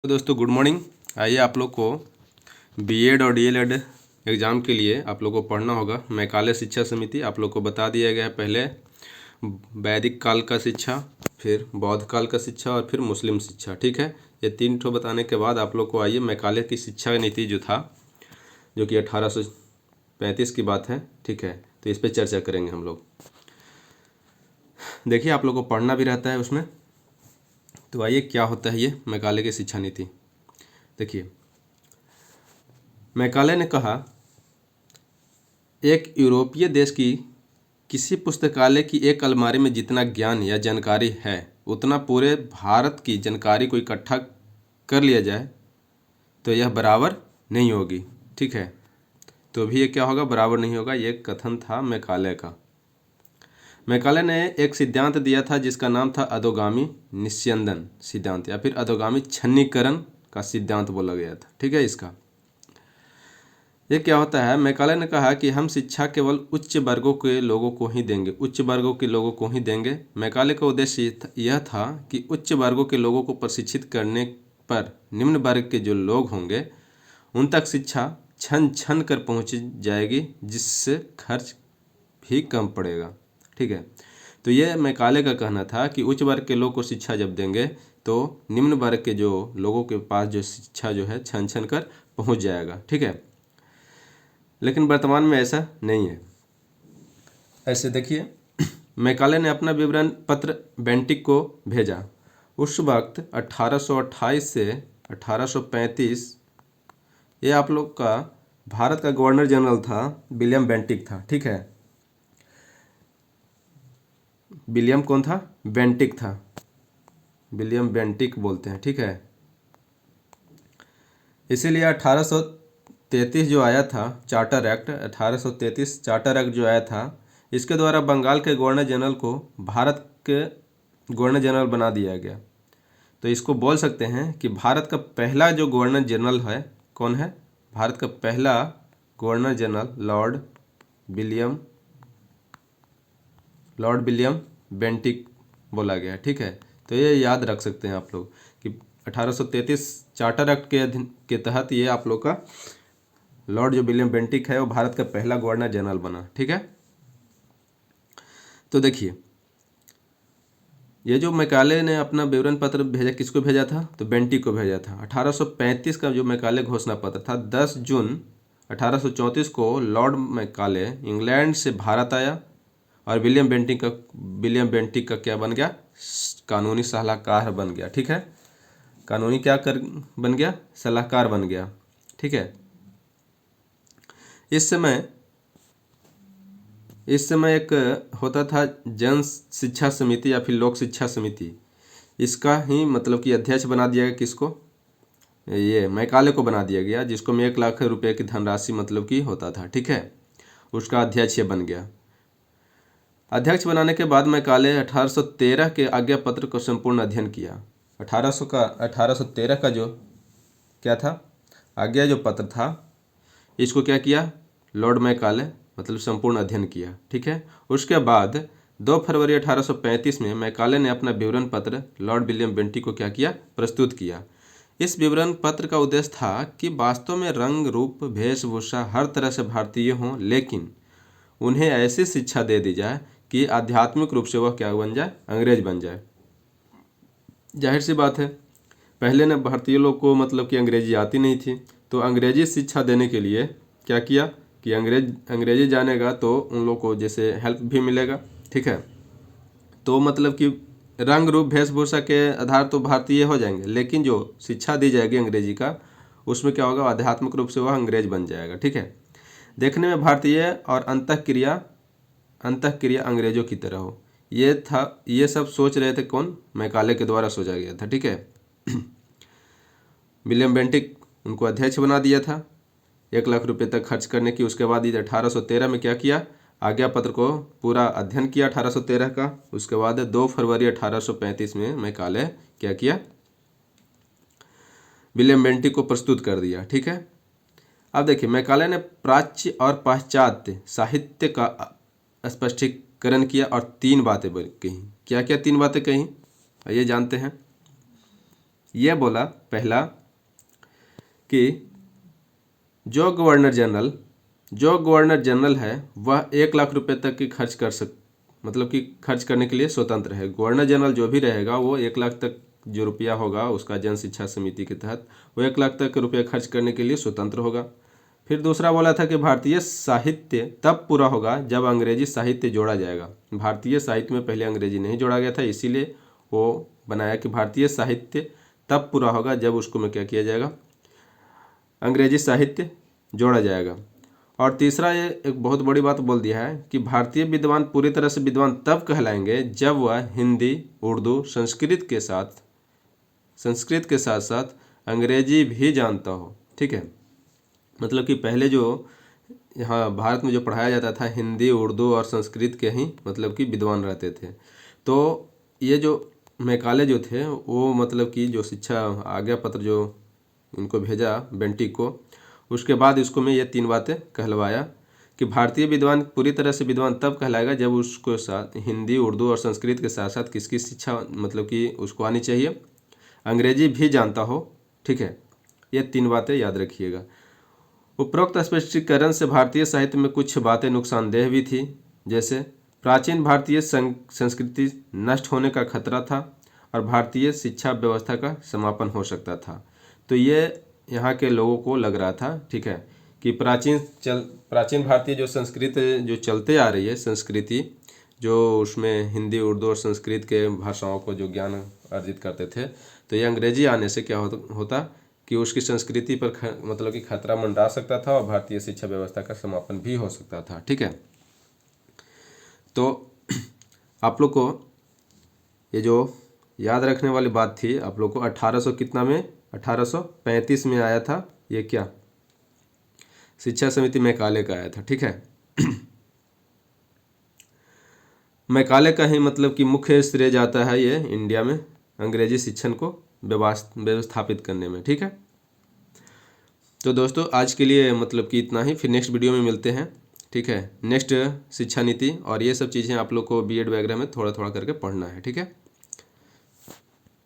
तो दोस्तों good morning. आइए आप लोग को बीएड और डीएलएड एग्ज़ाम के लिए आप लोग को पढ़ना होगा मैकाले शिक्षा समिति। आप लोग को बता दिया गया है पहले वैदिक काल का शिक्षा, फिर बौद्ध काल का शिक्षा और फिर मुस्लिम शिक्षा। ठीक है, ये तीन ठो बताने के बाद आप लोग को आइए मैकाले की शिक्षा नीति जो था, जो कि 1835 की बात है। ठीक है, तो इस पर चर्चा करेंगे हम लोग। देखिए आप लोग को पढ़ना भी रहता है उसमें। तो आइए क्या होता है ये मैकाले की शिक्षा नीति। देखिए मैकाले ने कहा, एक यूरोपीय देश की किसी पुस्तकालय की एक अलमारी में जितना ज्ञान या जानकारी है उतना पूरे भारत की जानकारी को इकट्ठा कर लिया जाए तो यह बराबर नहीं होगी। ठीक है, तो भी ये क्या होगा, बराबर नहीं होगा। ये कथन था मैकाले का। मैकाले ने एक सिद्धांत दिया था जिसका नाम था अधोगामी निस्यंदन सिद्धांत या फिर अधोगामी छन्नीकरण का सिद्धांत बोला गया था। ठीक है, इसका ये क्या होता है, मैकाले ने कहा कि हम शिक्षा केवल उच्च वर्गों के लोगों को ही देंगे, उच्च वर्गों के लोगों को ही देंगे। मैकाले का उद्देश्य यह था कि उच्च वर्गों के लोगों को प्रशिक्षित करने पर निम्न वर्ग के जो लोग होंगे उन तक शिक्षा छन छन कर पहुँच जाएगी, जिससे खर्च भी कम पड़ेगा। ठीक है, तो ये मैकाले का कहना था कि उच्च वर्ग के लोग को शिक्षा जब देंगे तो निम्न वर्ग के जो लोगों के पास जो शिक्षा जो है छन छन कर पहुँच जाएगा। ठीक है, लेकिन वर्तमान में ऐसा नहीं है। ऐसे देखिए मैकाले ने अपना विवरण पत्र बेंटिक को भेजा। उस वक्त 1828 से 1835 ये आप लोग का भारत का गवर्नर जनरल था विलियम बेंटिक था। ठीक है, विलियम कौन था, बेंटिक था, विलियम बेंटिक बोलते हैं। ठीक है, इसीलिए 1833 जो आया था चार्टर एक्ट, 1833 चार्टर एक्ट जो आया था, इसके द्वारा बंगाल के गवर्नर जनरल को भारत के गवर्नर जनरल बना दिया गया। तो इसको बोल सकते हैं कि भारत का पहला जो गवर्नर जनरल है कौन है, भारत का पहला governor general Lord William Bentinck बोला गया। ठीक है, तो ये याद रख सकते हैं आप लोग कि 1833 चार्टर एक्ट के तहत ये आप लोग का लॉर्ड जो विलियम बेंटिक है वो भारत का पहला गवर्नर जनरल बना। ठीक है, तो देखिए ये जो मैकाले ने अपना विवरण पत्र भेजा, किसको भेजा था, तो बेंटिक को भेजा था। 1835 का जो मैकाले घोषणा पत्र था, 10 जून 1834 को लॉर्ड मैकाले इंग्लैंड से भारत आया और विलियम बेंटिक का क्या बन गया, कानूनी सलाहकार बन गया। ठीक है, कानूनी क्या कर बन गया, सलाहकार बन गया। ठीक है, इस समय एक होता था जन शिक्षा समिति या फिर लोक शिक्षा समिति, इसका ही मतलब कि अध्यक्ष बना दिया गया किसको, ये मैकाले को बना दिया गया, जिसको में 1 लाख रुपए की धनराशि मतलब कि होता था। ठीक है, उसका अध्यक्ष ये बन गया। अध्यक्ष बनाने के बाद मैकाले 1813 के आज्ञा पत्र को संपूर्ण अध्ययन किया। 1813 का जो क्या था, आज्ञा जो पत्र था, इसको क्या किया, लॉर्ड मैकाले मतलब संपूर्ण अध्ययन किया। ठीक है, उसके बाद 2 फरवरी 1835 में मैकाले ने अपना विवरण पत्र लॉर्ड विलियम बेंटिक को क्या किया, प्रस्तुत किया। इस विवरण पत्र का उद्देश्य था कि वास्तव में रंग रूप वेशभूषा हर तरह से भारतीय हों, लेकिन उन्हें ऐसी शिक्षा दे दी जाए कि आध्यात्मिक रूप से वह क्या बन जाए, अंग्रेज बन जाए। जाहिर सी बात है, पहले न भारतीय लोग को मतलब कि अंग्रेजी आती नहीं थी, तो अंग्रेजी शिक्षा देने के लिए क्या किया कि अंग्रेजी जानेगा तो उन लोग को जैसे हेल्प भी मिलेगा। ठीक है, तो मतलब कि रंग रूप वेशभूषा के आधार तो भारतीय हो जाएंगे, लेकिन जो शिक्षा दी जाएगी अंग्रेजी का, उसमें क्या होगा, आध्यात्मिक रूप से वह अंग्रेज बन जाएगा। ठीक है, देखने में भारतीय और अंतःक्रिया अंग्रेजों की तरह हो, ये सब सोच रहे थे कौन, मैकाले के द्वारा सोचा गया था। ठीक है, विलियम बेंटिक उनको अध्यक्ष बना दिया था 1 लाख रुपए तक खर्च करने की। उसके बाद 1813 में क्या किया, आज्ञा पत्र को पूरा अध्ययन किया 1813 का। उसके बाद 2 फरवरी 1835 में मैकाले क्या किया, विलियम बेंटिक को प्रस्तुत कर दिया। ठीक है, अब देखिए मैकाले ने प्राच्य और पाश्चात्य साहित्य का स्पष्टीकरण किया और 3 बातें कही। क्या क्या 3 बातें कही, आइए जानते हैं। ये बोला पहला कि जो गवर्नर जनरल है वह 1 लाख रुपए तक की मतलब कि खर्च करने के लिए स्वतंत्र है। गवर्नर जनरल जो भी रहेगा वो 1 लाख तक जो रुपया होगा उसका जन शिक्षा समिति के तहत वो 1 लाख तक रुपया खर्च करने के लिए स्वतंत्र होगा। फिर दूसरा बोला था कि भारतीय साहित्य तब पूरा होगा जब अंग्रेजी साहित्य जोड़ा जाएगा। भारतीय साहित्य में पहले अंग्रेजी नहीं जोड़ा गया था, इसीलिए वो बनाया कि भारतीय साहित्य तब पूरा होगा जब उसको में क्या किया जाएगा, अंग्रेजी साहित्य जोड़ा जाएगा। और तीसरा ये एक बहुत बड़ी बात बोल दिया है कि भारतीय विद्वान पूरी तरह से विद्वान तब कहलाएंगे जब वह हिंदी, उर्दू, संस्कृत के साथ साथ अंग्रेजी भी जानता हो। ठीक है, मतलब कि पहले जो यहाँ भारत में जो पढ़ाया जाता था हिंदी, उर्दू और संस्कृत के ही मतलब कि विद्वान रहते थे। तो ये जो मैकाले जो थे वो मतलब कि जो शिक्षा आज्ञा पत्र जो इनको भेजा बेंटिक को, उसके बाद इसको मैं ये 3 बातें कहलवाया कि भारतीय विद्वान पूरी तरह से विद्वान तब कहलाएगा जब उसको साथ हिंदी, उर्दू और संस्कृत के साथ साथ किसकी शिक्षा मतलब कि उसको आनी चाहिए, अंग्रेजी भी जानता हो। ठीक है, ये 3 बातें याद रखिएगा। उपरोक्त स्पष्टीकरण से भारतीय साहित्य में कुछ बातें नुकसानदेह भी थी, जैसे प्राचीन भारतीय संस्कृति नष्ट होने का खतरा था और भारतीय शिक्षा व्यवस्था का समापन हो सकता था। तो ये यहाँ के लोगों को लग रहा था, ठीक है, कि प्राचीन भारतीय जो संस्कृति जो चलते आ रही है, संस्कृति जो उसमें हिंदी, उर्दू और संस्कृत के भाषाओं को जो ज्ञान अर्जित करते थे, तो ये अंग्रेजी आने से क्या होता कि उसकी संस्कृति पर मतलब कि खतरा मंडरा सकता था और भारतीय शिक्षा व्यवस्था का समापन भी हो सकता था। ठीक है, तो आप लोग को ये जो याद रखने वाली बात थी, आप लोग को 1835 में आया था ये क्या, शिक्षा समिति मैकाले का आया था। ठीक है, मैकाले का ही मतलब कि मुख्य श्रेय जाता है ये इंडिया में अंग्रेजी शिक्षण को व्यवस्थापित करने में। ठीक है, तो दोस्तों आज के लिए मतलब कि इतना ही, फिर नेक्स्ट वीडियो में मिलते हैं। ठीक है, नेक्स्ट शिक्षा नीति और ये सब चीज़ें आप लोग को बीएड वगैरह में थोड़ा थोड़ा करके पढ़ना है। ठीक है।